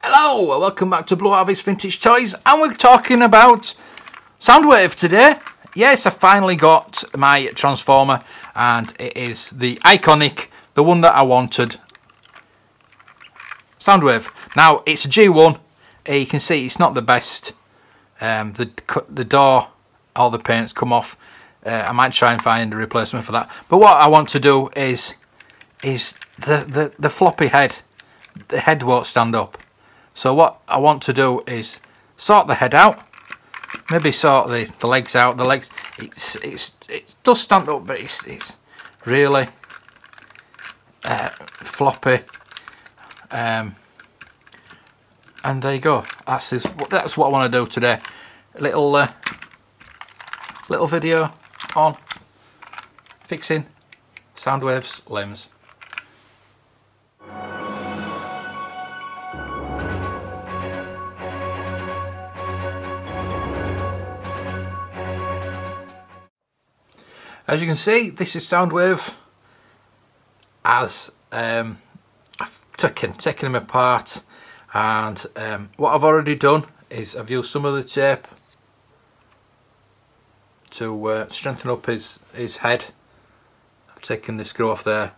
Hello, welcome back to Blue Harvest Vintage Toys, and we're talking about Soundwave today. Yes, I finally got my Transformer, and it is the iconic, the one that I wanted, Soundwave. Now, it's a G1. You can see it's not the best. The door, all the paint's come off. I might try and find a replacement for that. But what I want to do is the floppy head. The head won't stand up. So what I want to do is sort the head out, maybe sort the legs out. The legs, it does stand up, but it's really floppy. And there you go. That's what I want to do today. A little video on fixing Soundwave's limbs. As you can see, this is Soundwave. As I've taken them apart, and what I've already done is I've used some of the tape to strengthen up his head. I've taken the screw off there,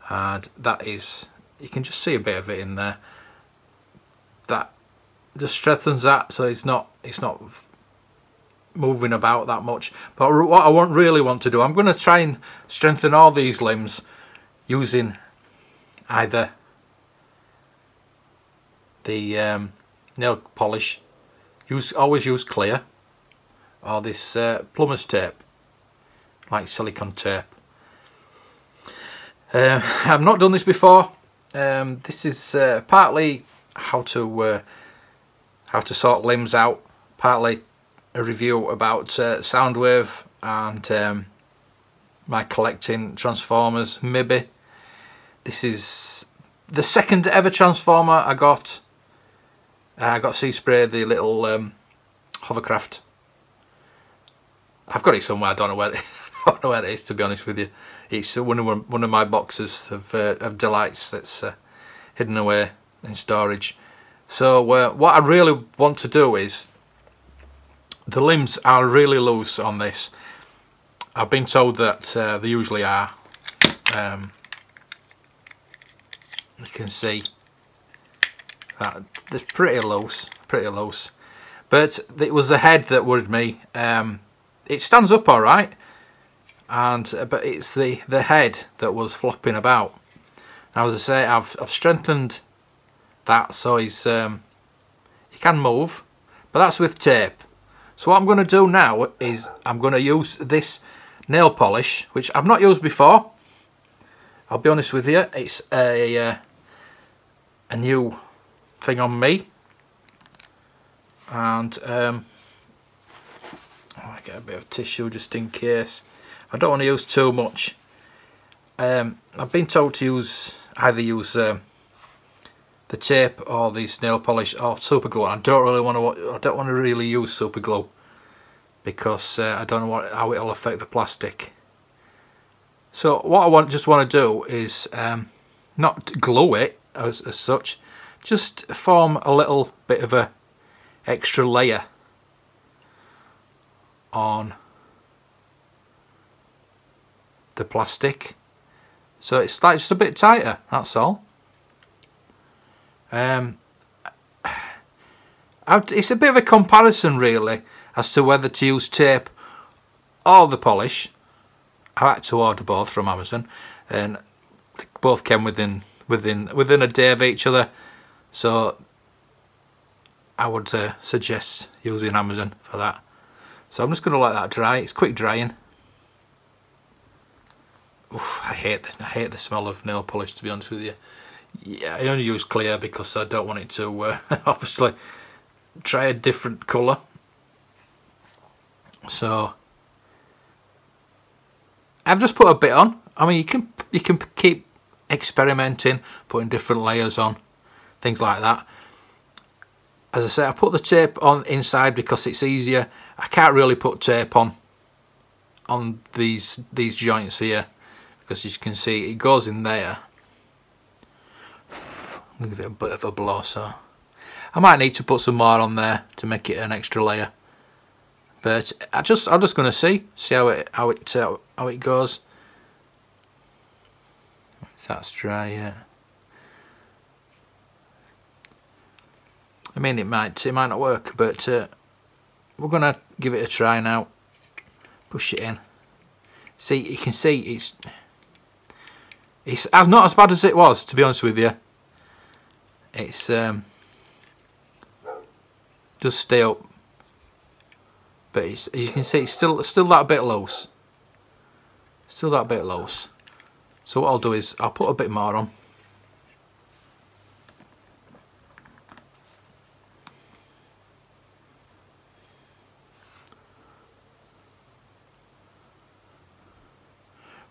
and that is, you can just see a bit of it in there. That just strengthens that, so it's not moving about that much. But what I really want to do, I'm going to try and strengthen all these limbs using either the nail polish, always use clear, or this plumber's tape, like silicone tape. I've not done this before. This is partly how to sort limbs out, partly a review about Soundwave and my collecting Transformers, maybe. This is the second ever Transformer I got. I got Sea Spray, the little hovercraft. I've got it somewhere. I don't know where it is, to be honest with you. It's one of my boxes of delights that's hidden away in storage. So what I really want to do is, the limbs are really loose on this. I've been told that they usually are. You can see that they're pretty loose. But it was the head that worried me. It stands up all right, but it's the head that was flopping about. Now, as I say, I've strengthened that so he can move, but that's with tape. So what I'm going to do now is I'm going to use this nail polish, which I've not used before. I'll be honest with you, it's a new thing on me. And I get a bit of tissue just in case. I don't want to use too much. I've been told to either use the tape or this nail polish or super glue. I don't want to really use super glue because I don't know how it'll affect the plastic. So what I just want to do is not glue it as such, just form a little bit of a extra layer on the plastic, so it's like just a bit tighter, that's all. It's a bit of a comparison really as to whether to use tape or the polish. I had to order both from Amazon, and both came within a day of each other, so I would suggest using Amazon for that. So I'm just going to let that dry. It's quick drying. Oof, I hate the smell of nail polish, to be honest with you. Yeah, I only use clear because I don't want it to obviously try a different colour. So I've just put a bit on. I mean, you can keep experimenting, putting different layers on, things like that. As I say, I put the tape on inside because it's easier. I can't really put tape on these joints here because, as you can see, it goes in there. I'll give it a bit of a blow, so I might need to put some more on there to make it an extra layer. But I'm just going to see how it goes. That's dry, yeah. I mean, it might not work, but we're gonna give it a try now. Push it in. See, you can see it's not as bad as it was, to be honest with you. It's just stay up, but you can see it's still that bit loose. Still that bit loose. So what I'll do is I'll put a bit more on.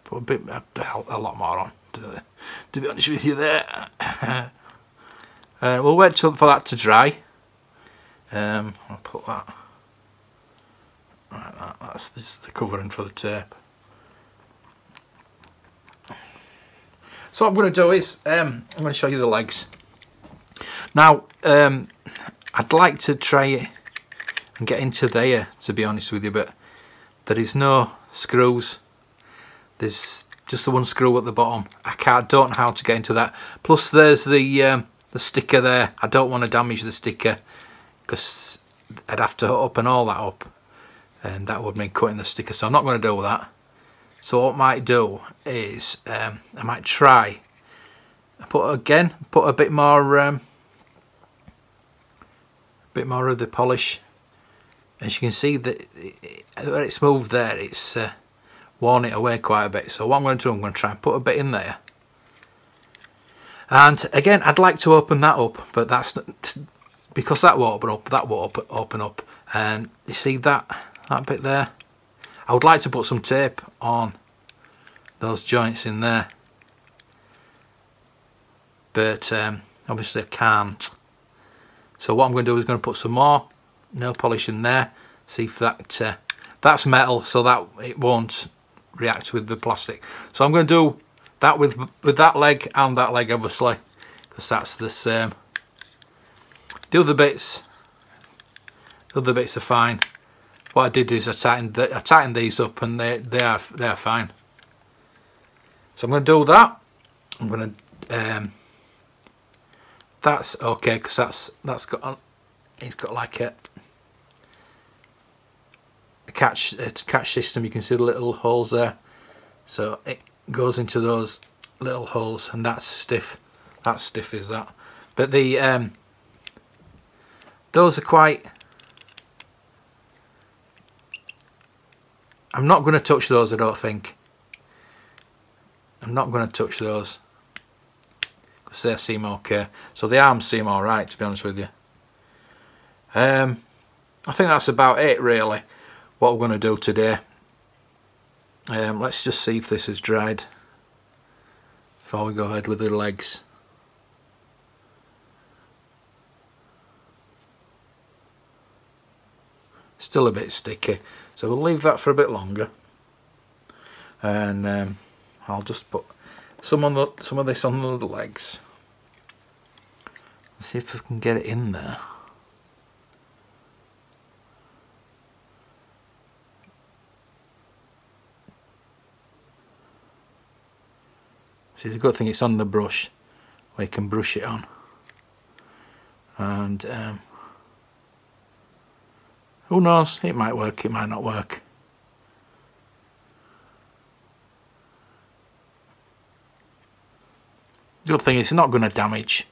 Put a lot more on, to be honest with you there. We'll wait for that to dry. I'll put that. Right, that's the covering for the tape. So what I'm going to do is I'm going to show you the legs. Now I'd like to try it and get into there, to be honest with you, but there is no screws. There's just the one screw at the bottom. I don't know how to get into that. Plus there's the sticker there. I don't want to damage the sticker because I'd have to open all that up, and that would mean cutting the sticker. So I'm not going to do that. So what I might do is I might try put a bit more of the polish. As you can see that where it's moved there, it's worn it away quite a bit. So what I'm going to do, I'm going to try and put a bit in there. And again, I'd like to open that up, but that's not, because that won't open up. That won't open up. And you see that bit there? I would like to put some tape on those joints in there, but obviously I can't. So what I'm going to do is going to put some more nail polish in there. See if that's metal, so that it won't react with the plastic. So I'm going to do that with that leg and that leg, obviously, because that's the same. The other bits are fine. What I did is I tightened these up, and they are fine. So I'm going to do that. I'm going to that's okay, because it's got like a catch system. You can see the little holes there, so it goes into those little holes, and that's stiff. That's stiff is that. But the those are quite. I'm not going to touch those, I don't think. I'm not going to touch those because they seem okay. So the arms seem alright, to be honest with you. I think that's about it, really, what we're going to do today. Let's just see if this is dried before we go ahead with the legs. Still a bit sticky, so we'll leave that for a bit longer, and I'll just put some of this on the legs. Let's see if I can get it in there. See, the good thing it's on the brush, where you can brush it on, and who knows, it might work, it might not work. The good thing is it's not going to damage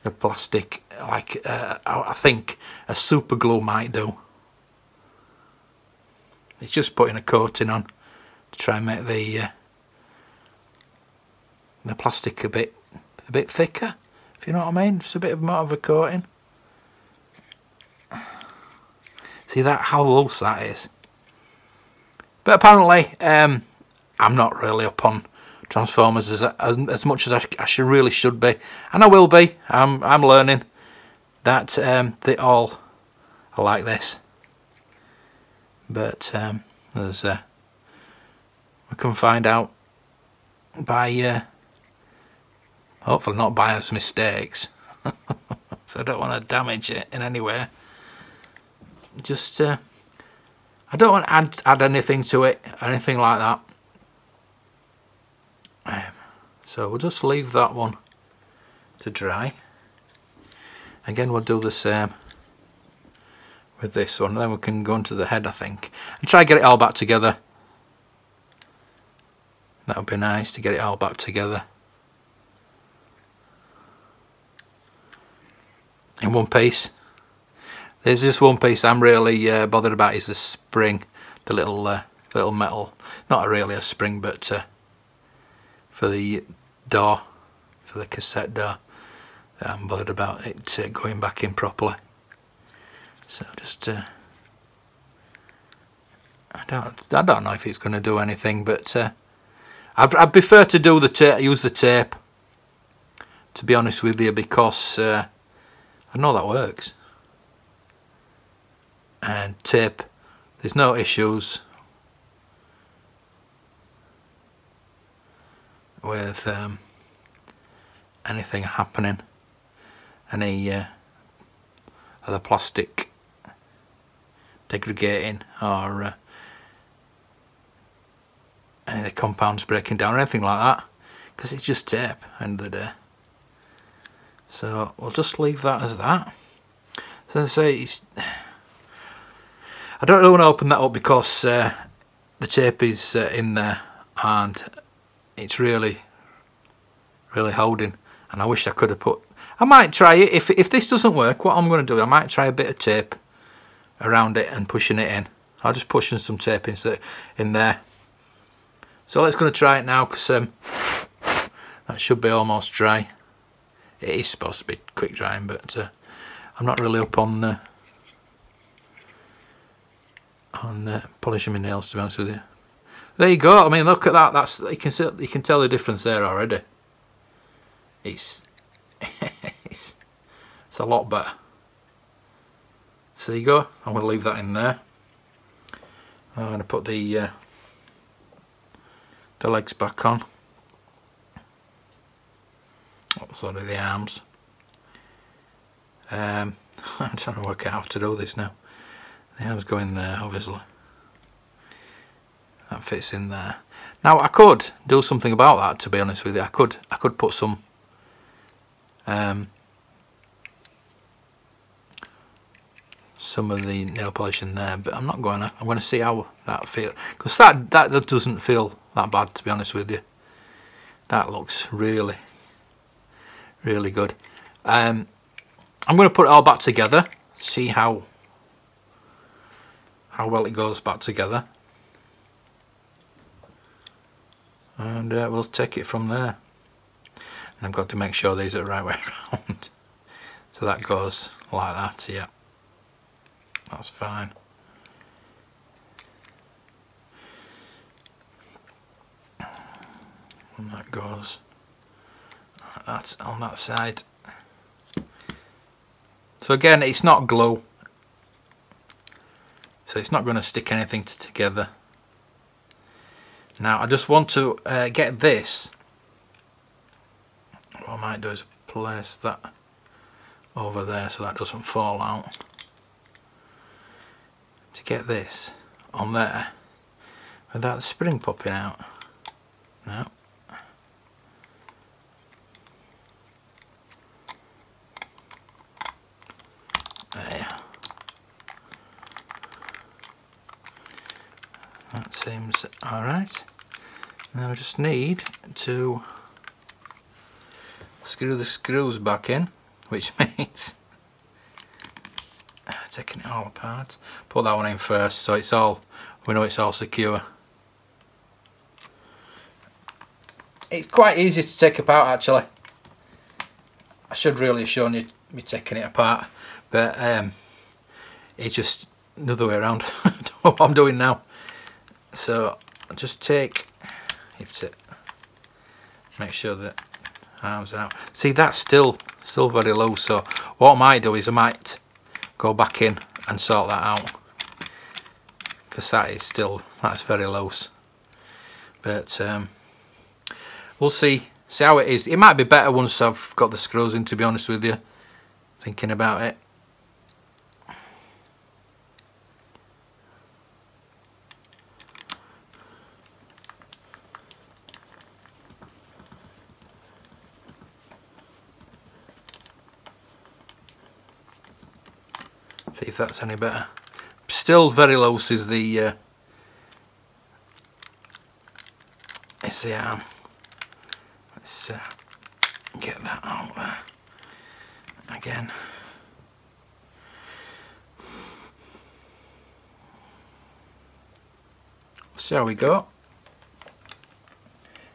the plastic like I think a super glue might do. It's just putting a coating on to try and make the plastic a bit thicker, if you know what I mean. Just a bit more of a coating. See that, how loose that is. But apparently I'm not really up on Transformers as much as I really should be, and I will be. I'm learning that they all are like this. But there's we can find out by hopefully not by us mistakes. because I don't want to damage it in any way. Just I don't want to add anything to it, anything like that. So we'll just leave that one to dry. Again, we'll do the same with this one, and then we can go into the head, I think, and try and get it all back together. That would be nice to get it all back together in one piece. There's just one piece I'm really bothered about, is the spring, the little metal, not really a spring, but for the door, for the cassette door. I'm bothered about it going back in properly. So just I don't know if it's going to do anything, but I'd prefer to do use the tape, to be honest with you, because I know that works. And tape, there's no issues with anything happening, any other plastic degrading or any of the compounds breaking down or anything like that, because it's just tape end of the day. So we'll just leave that as that. So I say, I don't really want to open that up because the tape is in there and it's really holding, and I wish I could have put, I might try it, if this doesn't work, what I'm going to do, I might try a bit of tape around it and pushing it in. I'll just push in some tape in there. So let's going to try it now, because that should be almost dry. It is supposed to be quick drying, but I'm not really up on polishing my nails, to be honest with you. There you go. I mean, look at that. That's, you can tell the difference there already. It's it's a lot better. So there you go. I'm going to leave that in there. I'm going to put the legs back on. Sort of the arms. I'm trying to work out how to do this now. The arms go in there, obviously. That fits in there. Now I could do something about that, to be honest with you. I could put some of the nail polish in there, but I'm not going to. I'm going to see how that feels, because that doesn't feel that bad, to be honest with you. That looks really good. I'm going to put it all back together, see how well it goes back together, and we'll take it from there. And I've got to make sure these are the right way around. So that goes like that, yeah. That's fine. And that goes, that's on that side. So again, it's not glue, so it's not going to stick anything together. Now I just want to get this. What I might do is place that over there so that doesn't fall out. To get this on there without the spring popping out. No. There. That seems alright. Now I just need to screw the screws back in, which means taking it all apart. Put that one in first, so it's all, we know it's all secure. It's quite easy to take apart, actually. I should really have shown you me taking it apart, but it's just another way around. I don't know what I'm doing now. So I'll just take, you have to make sure that arms are out. See, that's still very loose, so what I might do is I might go back in and sort that out, because that's very loose. But we'll see how it is. It might be better once I've got the screws in, to be honest with you. I thinking about it. See if that's any better. Still very loose is the arm. Let's get that out there again. See how we go.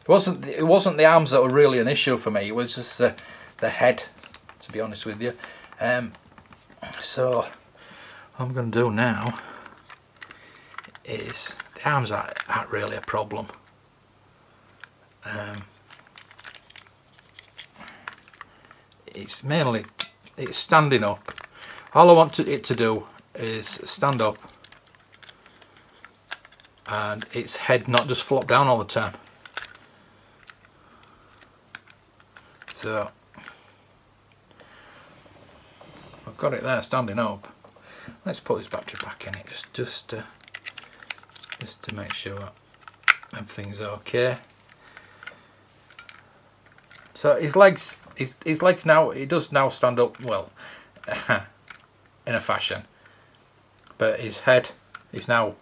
It wasn't the arms that were really an issue for me. It was just the head, to be honest with you. So what I'm going to do now is, the arms aren't really a problem. It's mainly standing up. All I want it to do is stand up and its head not just flop down all the time. So I've got it there standing up. Let's put this battery pack in it just to make sure everything's okay. So his legs now, he does now stand up well, in a fashion, but his head is now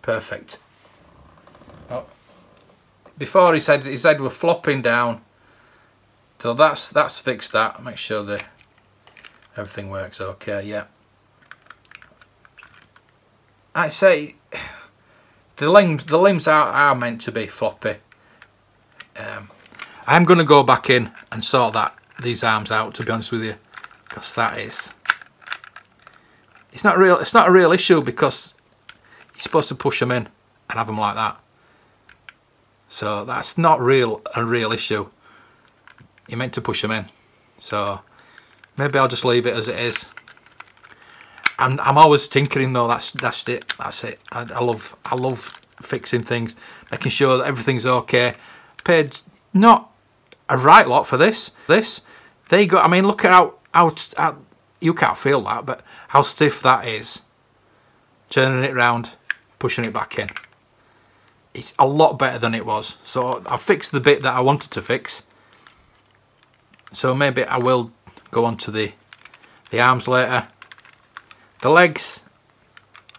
perfect. Oh. Before his head was flopping down, so that's fixed that. Make sure that everything works okay. Yeah, I say the limbs are meant to be floppy. I'm going to go back in and sort these arms out, to be honest with you, because it's not a real issue, because you're supposed to push them in and have them like that. So that's not a real issue. You're meant to push them in. So maybe I'll just leave it as it is. And I'm always tinkering though. That's it. I love fixing things, making sure that everything's okay. Paid not a right lot for this. There you go. I mean, look at how you can't feel that, but how stiff that is. Turning it round, pushing it back in. It's a lot better than it was. So I fixed the bit that I wanted to fix. So maybe I will go on to the arms later. The legs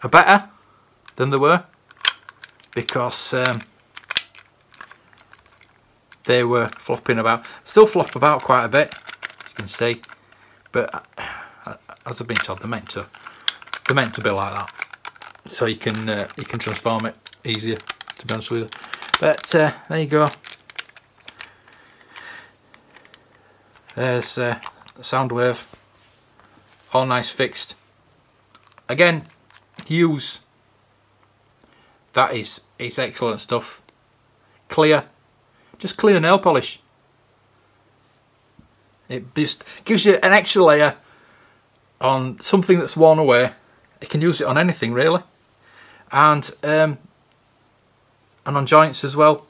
are better than they were, because they were flopping about. Still flop about quite a bit, as you can see, but as I've been told, they're meant to be like that, so you can transform it easier, to be honest with you. But there you go. There's Soundwave, all nice fixed. Again, Hughes, that is excellent stuff. Clear, just clear nail polish. It just gives you an extra layer on something that's worn away. You can use it on anything really, and on joints as well.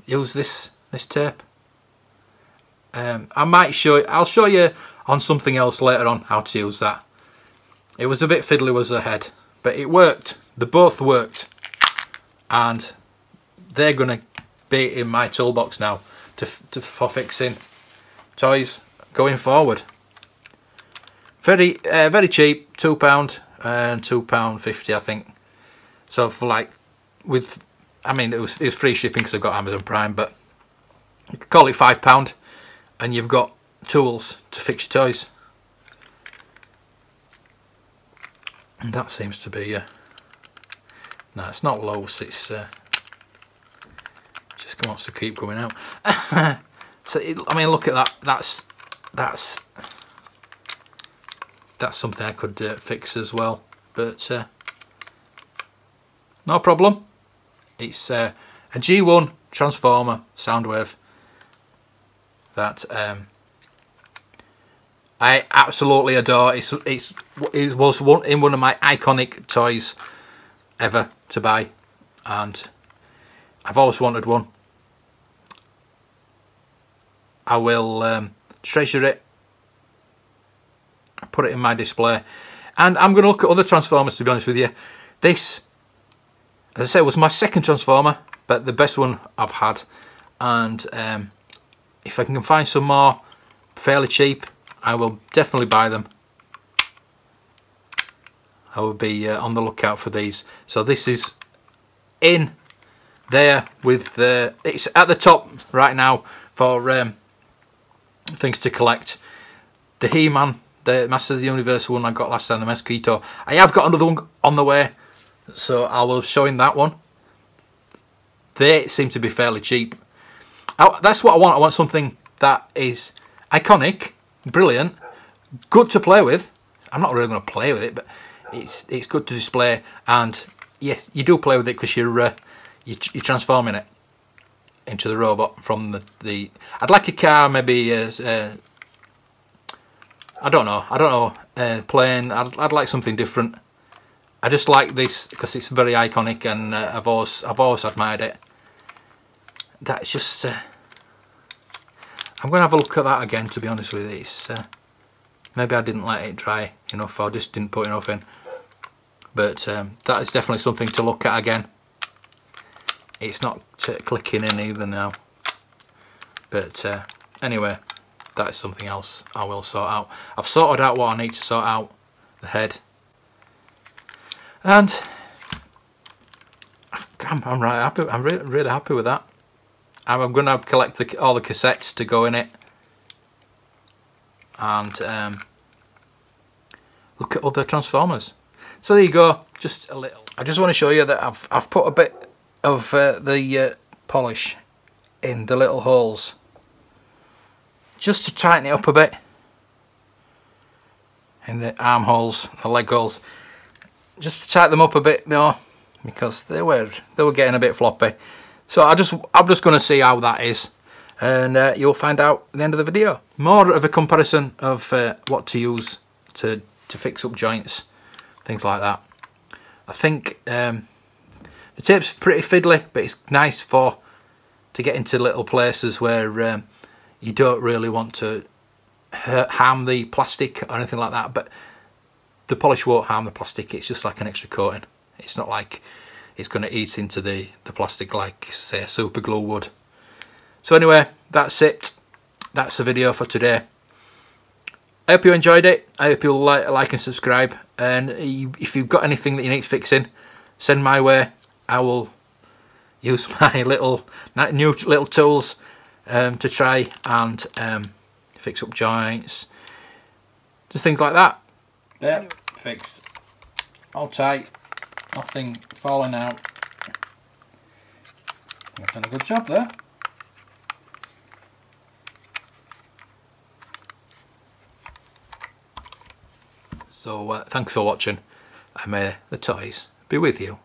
Use this tape. I'll show you on something else later on how to use that. It was a bit fiddly was the head, but it worked. They both worked, and they're gonna be in my toolbox now for fixing toys going forward. Very cheap, £2 and £2.50 I think. So for like, I mean it was free shipping because I've got Amazon Prime, but you could call it £5 and you've got tools to fix your toys. And that seems to be no, it's not loose, it's just wants to keep coming out. So I mean, look at that. That's something I could fix as well, but no problem. It's a G1 Transformer Soundwave that I absolutely adore. It was one of my iconic toys ever to buy, and I've always wanted one. I will treasure it put it in my display. And I'm going to look at other Transformers, to be honest with you. This, as I said, was my second Transformer, but the best one I've had. And if I can find some more fairly cheap, I will definitely buy them. I will be on the lookout for these. So this is in there with the, it's at the top right now for things to collect. The He-Man, the Masters of the Universe one I got last time, the Mosquito. I have got another one on the way, so I will show him that one. They seem to be fairly cheap. That's what I want. I want something that is iconic, brilliant, good to play with. I'm not really going to play with it, but it's good to display. And yes, you do play with it because you're transforming it into the robot from the. I'd like a car, maybe. I don't know. Plane. I'd like something different. I just like this because it's very iconic, and I've always admired it. That's just. I'm going to have a look at that again, to be honest with you. Maybe I didn't let it dry enough, or just didn't put enough in. But that is definitely something to look at again. It's not clicking in either now. But anyway, that is something else I will sort out. I've sorted out what I need to sort out, the head. And I'm right happy. I'm really happy with that. I'm going to collect all the cassettes to go in it, and look at other Transformers. So there you go. Just a little. I just want to show you that I've put a bit of the polish in the little holes, just to tighten it up a bit, in the armholes, the leg holes, just to tighten them up a bit more, because they were getting a bit floppy. So I'm just going to see how that is, and you'll find out at the end of the video. More of a comparison of what to use to fix up joints, things like that. I think the tape's pretty fiddly, but it's nice to get into little places where you don't really want to harm the plastic or anything like that. But the polish won't harm the plastic. It's just like an extra coating. It's not like it's going to eat into the plastic like, say, a super glue would. So anyway, that's it. That's the video for today. I hope you enjoyed it. I hope you'll like and subscribe. And if you've got anything that you need fixing, send my way. I will use my new little tools to try and fix up joints, just things like that. There, fixed. All tight. Nothing falling out. I've done a good job there. So thanks for watching, and may the toys be with you.